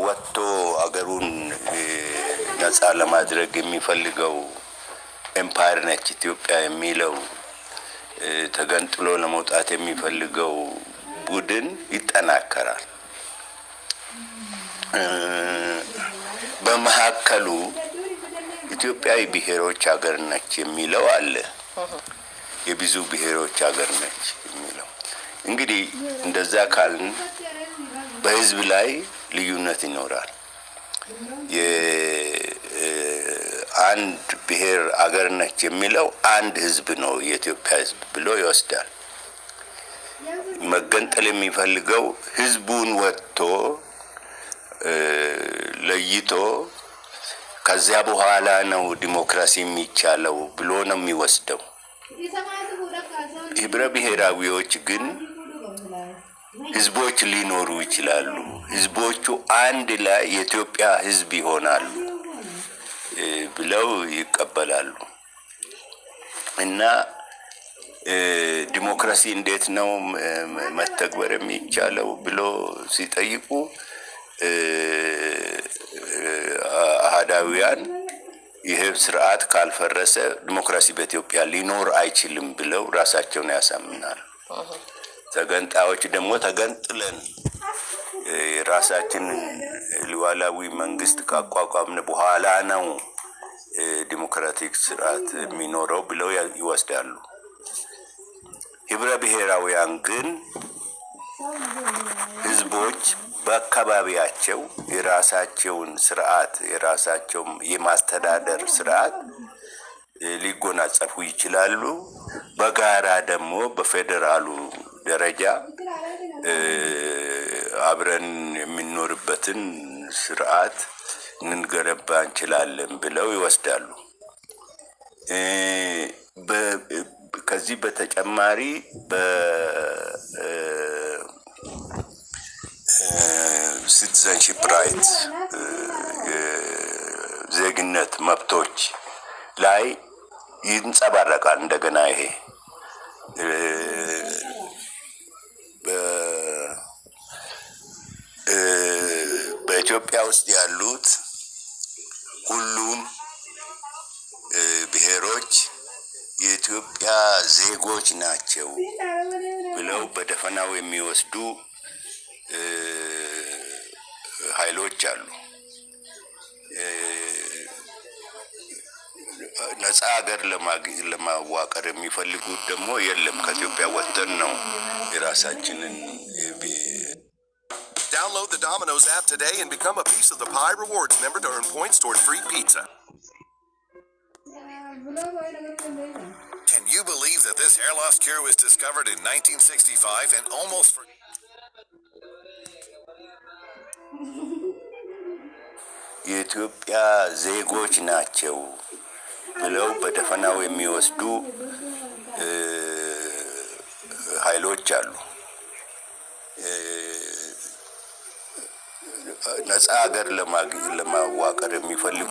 ወጥቶ አገሩን ነፃ ለማድረግ የሚፈልገው ኤምፓየር ነች ኢትዮጵያ የሚለው ተገንጥሎ ለመውጣት የሚፈልገው ቡድን ይጠናከራል። በመሐከሉ ኢትዮጵያዊ ብሔሮች ሀገር ነች የሚለው አለ። የብዙ ብሔሮች ሀገር ነች የሚለው እንግዲህ እንደዛ ካልን በህዝብ ላይ ልዩነት ይኖራል። የአንድ ብሔር ሀገር ነች የሚለው አንድ ህዝብ ነው የኢትዮጵያ ህዝብ ብሎ ይወስዳል። መገንጠል የሚፈልገው ህዝቡን ወጥቶ ለይቶ ከዚያ በኋላ ነው ዲሞክራሲ የሚቻለው ብሎ ነው የሚወስደው። ህብረ ብሔራዊዎች ግን ህዝቦች ሊኖሩ ይችላሉ። ህዝቦቹ አንድ ላይ የኢትዮጵያ ህዝብ ይሆናሉ ብለው ይቀበላሉ። እና ዲሞክራሲ እንዴት ነው መተግበር የሚቻለው ብሎ ሲጠይቁ አህዳውያን ይሄ ስርዓት ካልፈረሰ ዲሞክራሲ በኢትዮጵያ ሊኖር አይችልም ብለው ራሳቸውን ያሳምናሉ። ተገንጣዮች ደግሞ ተገንጥለን ራሳችን ሉዓላዊ መንግስት ካቋቋምን በኋላ ነው ዲሞክራቲክ ስርዓት የሚኖረው ብለው ይወስዳሉ። ህብረ ብሔራውያን ግን ህዝቦች በአካባቢያቸው የራሳቸውን ስርዓት የራሳቸው የማስተዳደር ስርዓት ሊጎናጸፉ ይችላሉ። በጋራ ደግሞ በፌደራሉ ደረጃ አብረን የምንኖርበትን ስርዓት እንገነባ እንችላለን ብለው ይወስዳሉ። ከዚህ በተጨማሪ citizenship rights ዜግነት መብቶች ላይ ይንጸባረቃል። እንደገና ይሄ በኢትዮጵያ ውስጥ ያሉት ሁሉም ብሔሮች የኢትዮጵያ ዜጎች ናቸው ብለው በደፈናው የሚወስዱ ኃይሎች አሉ። ነፃ ሀገር ለማዋቀር የሚፈልጉት ደግሞ የለም ከኢትዮጵያ ወጥተን ነው የራሳችንን Download the Domino's app today and become a piece of the Pi Rewards member to earn points toward free pizza. Can you believe that this hair loss cure was discovered in 1965 and almost for የኢትዮጵያ ዜጎች ናቸው ብለው በደፈናው የሚወስዱ ኃይሎች አሉ። ነፃ ሀገር ለማዋቀር የሚፈልጉ